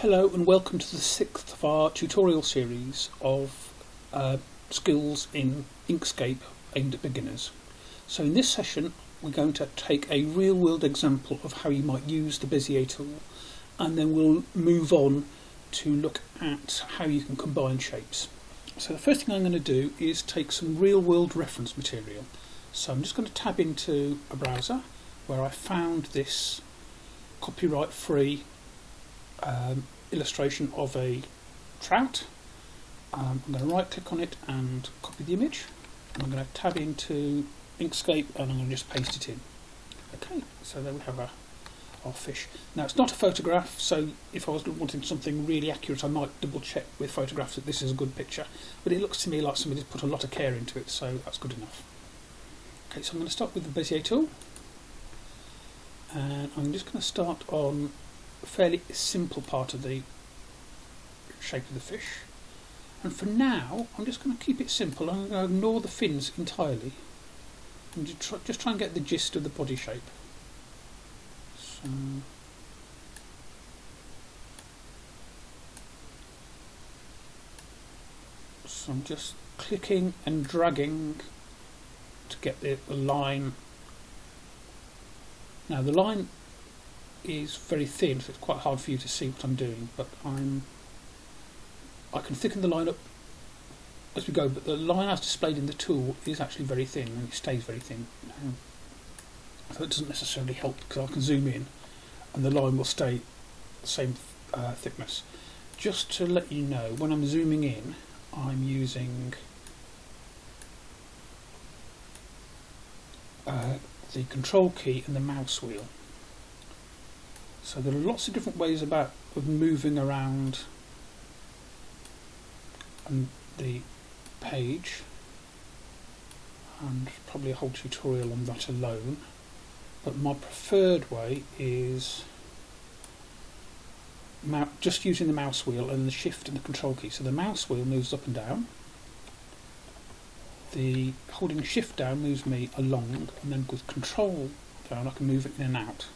Hello and welcome to the 6th of our tutorial series of skills in Inkscape aimed at beginners. So in this session we're going to take a real-world example of how you might use the Bezier tool, and then we'll move on to look at how you can combine shapes. So the first thing I'm going to do is take some real-world reference material. So I'm just going to tab into a browser where I found this copyright-free illustration of a trout. I'm going to right click on it and copy the image, and I'm going to tab into Inkscape and I'm going to just paste it in. Okay, so there we have our fish. Now it's not a photograph, so if I was wanting something really accurate I might double check with photographs that this is a good picture, but it looks to me like somebody's put a lot of care into it, so that's good enough. Okay, so I'm going to start with the Bezier tool, and I'm just going to start on a fairly simple part of the shape of the fish, and for now I'm just going to keep it simple. I'm going to ignore the fins entirely and just try and get the gist of the body shape. So I'm just clicking and dragging to get the line. Now the line is very thin, so it's quite hard for you to see what I'm doing, but I can thicken the line up as we go, but the line as displayed in the tool is actually very thin, and it stays very thin. So it doesn't necessarily help, because I can zoom in and the line will stay the same thickness. Just to let you know, when I'm zooming in I'm using the control key and the mouse wheel. So there are lots of different ways of moving around the page, and probably a whole tutorial on that alone, but my preferred way is just using the mouse wheel and the shift and the control key. So the mouse wheel moves up and down, the holding shift down moves me along, and then with control down I can move it in and out.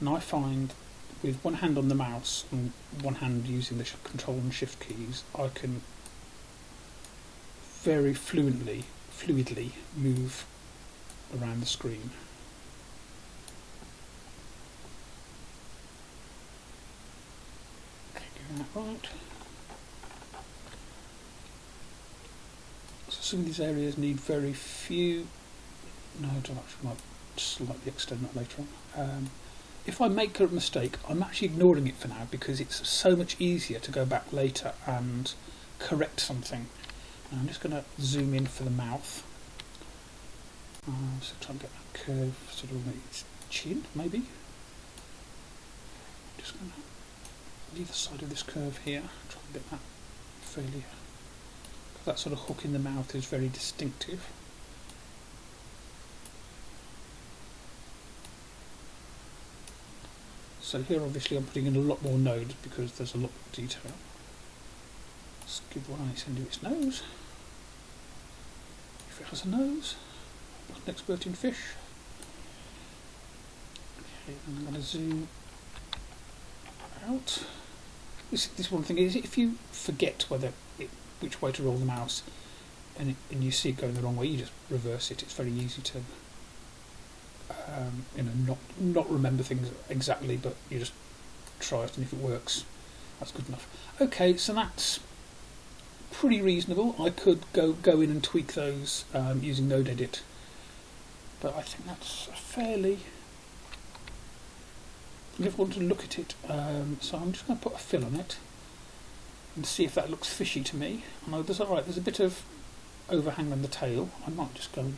And I find with one hand on the mouse and one hand using the control and shift keys, I can very fluidly move around the screen. Okay, getting that right. So some of these areas need very few. No, I actually might slightly extend that later on. If I make a mistake, I'm actually ignoring it for now, because it's so much easier to go back later and correct something. And I'm just going to zoom in for the mouth. So try and get that curve sort of on its chin, maybe. Just going to leave the side of this curve here, try and get that fairly. That sort of hook in the mouth is very distinctive. So here obviously I'm putting in a lot more nodes because there's a lot more detail. Let's give one eye into its nose. If it has a nose, I'm not an expert in fish. Okay, and I'm going to zoom out. This one thing is, if you forget which way to roll the mouse and you see it going the wrong way, you just reverse it. It's very easy to not remember things exactly, but you just try it, and if it works, that's good enough. Okay, so that's pretty reasonable. I could go in and tweak those using Node Edit, but I think that's fairly. You never want to look at it, so I'm just going to put a fill on it and see if that looks fishy to me. I know there's a bit of overhang on the tail. I might just go.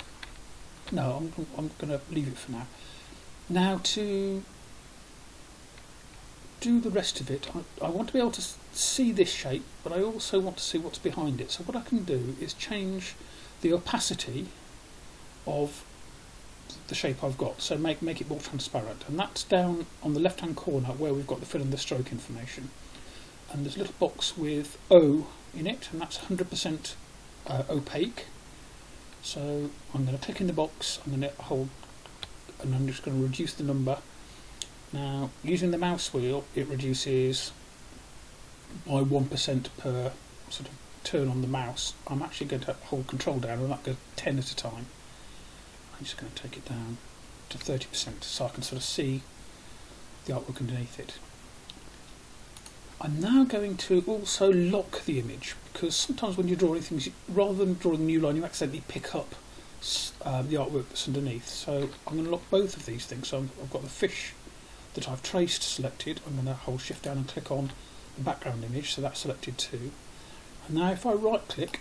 No, I'm going to leave it for now. Now to do the rest of it, I want to be able to see this shape, but I also want to see what's behind it. So what I can do is change the opacity of the shape I've got, so make it more transparent, and that's down on the left hand corner where we've got the fill and the stroke information, and there's a little box with O in it, and that's 100% opaque. So I'm going to click in the box, I'm going to hold, and I'm just going to reduce the number. Now using the mouse wheel it reduces by 1% per sort of turn on the mouse, I'm actually going to hold control down and that goes 10 at a time. I'm just going to take it down to 30% so I can sort of see the artwork underneath it. I'm now going to also lock the image, because sometimes when you're drawing things, rather than drawing a new line, you accidentally pick up the artwork that's underneath. So I'm going to lock both of these things. So I've got the fish that I've traced selected. I'm going to hold shift down and click on the background image, so that's selected too. And now if I right click,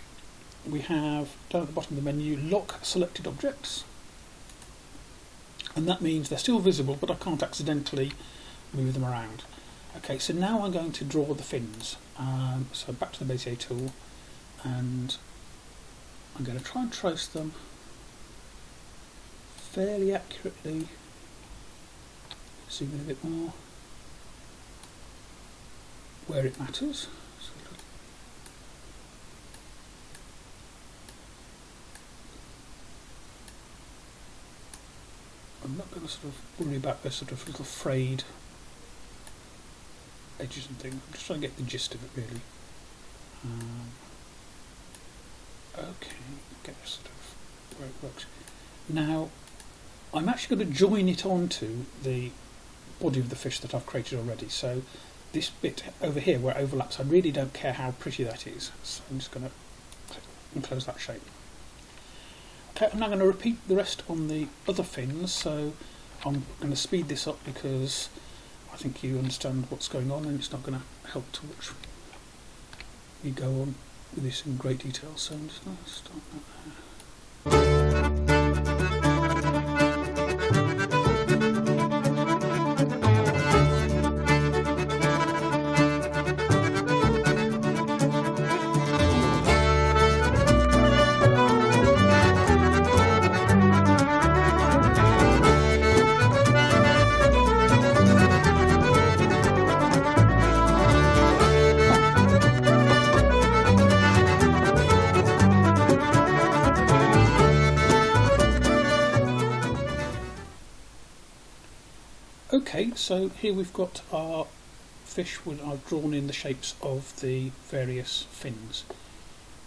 we have down at the bottom of the menu lock selected objects, and that means they're still visible but I can't accidentally move them around. Okay, so now I'm going to draw the fins. So back to the Bezier tool, and I'm going to try and trace them fairly accurately. Zoom in a bit more where it matters. I'm not going to sort of worry about the sort of little frayed edges and things. I'm just trying to get the gist of it really. Okay, get sort of where it works. Now I'm actually going to join it onto the body of the fish that I've created already. So this bit over here where it overlaps, I really don't care how pretty that is. So I'm just going to click and close that shape. Okay, I'm now going to repeat the rest on the other fins. So I'm going to speed this up because I think you understand what's going on, and it's not going to help to watch me go on with this in great detail. So I'm just going to start that there. Okay, so here we've got our fish when I've drawn in the shapes of the various fins.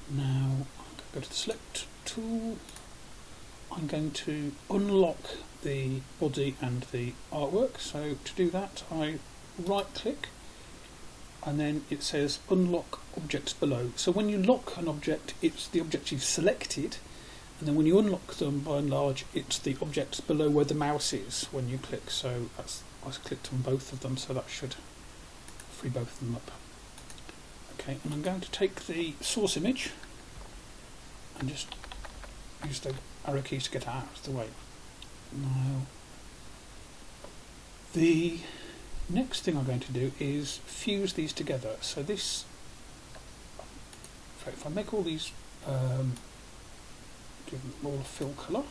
Now I'm going to go to the select tool. I'm going to unlock the body and the artwork. So to do that, I right click and then it says unlock objects below. So when you lock an object, it's the object you've selected, and then when you unlock them, by and large, it's the objects below where the mouse is when you click. So that's, I clicked on both of them, so that should free both of them up. Okay, and I'm going to take the source image and just use the arrow keys to get it out of the way. Now, the next thing I'm going to do is fuse these together. So this, if I make all these, give them all a fill colour.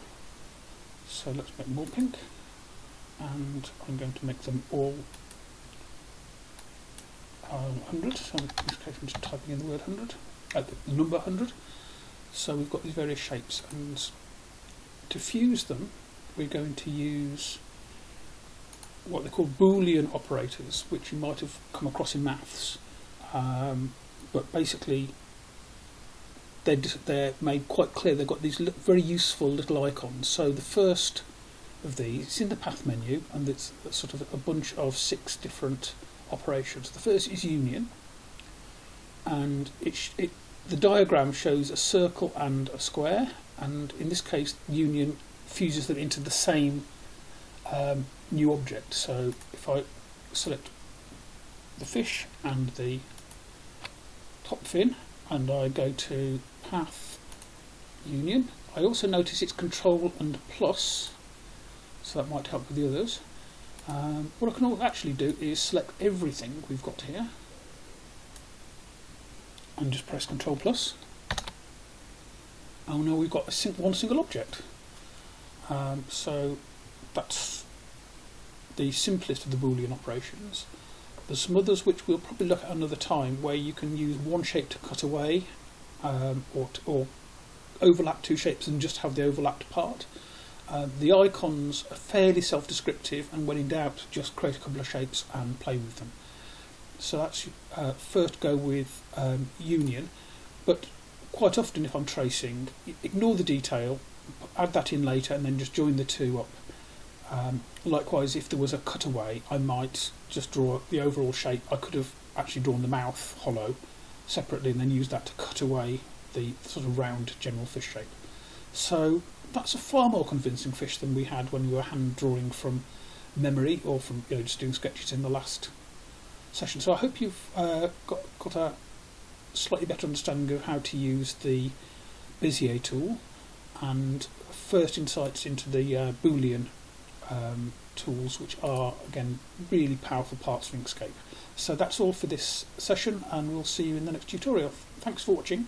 So let's make more pink, and I'm going to make them all 100. So in this case I'm just typing in the word 100, the number 100. So we've got these various shapes, and to fuse them we're going to use what they call Boolean operators, which you might have come across in maths, but basically they're made quite clear. They've got these very useful little icons. So the first of these, it's in the path menu, and it's sort of a bunch of 6 different operations. The first is union, and the diagram shows a circle and a square, and in this case union fuses them into the same new object. So if I select the fish and the top fin and I go to path union, I also notice it's control and plus, so that might help with the others. What I can actually do is select everything we've got here and just press control plus. Oh no, we've got one single object. So that's the simplest of the Boolean operations. There's some others which we'll probably look at another time, where you can use one shape to cut away, or overlap 2 shapes and just have the overlapped part. The icons are fairly self-descriptive, and when in doubt, just create a couple of shapes and play with them. So that's first go with union, but quite often if I'm tracing, ignore the detail, add that in later and then just join the two up. Likewise, if there was a cutaway, I might just draw the overall shape. I could have actually drawn the mouth hollow separately and then use that to cut away the sort of round general fish shape. So that's a far more convincing fish than we had when we were hand drawing from memory or from just doing sketches in the last session. So I hope you've got a slightly better understanding of how to use the Bezier tool and first insights into the Boolean tools, which are again really powerful parts of Inkscape. So that's all for this session, and we'll see you in the next tutorial. Thanks for watching.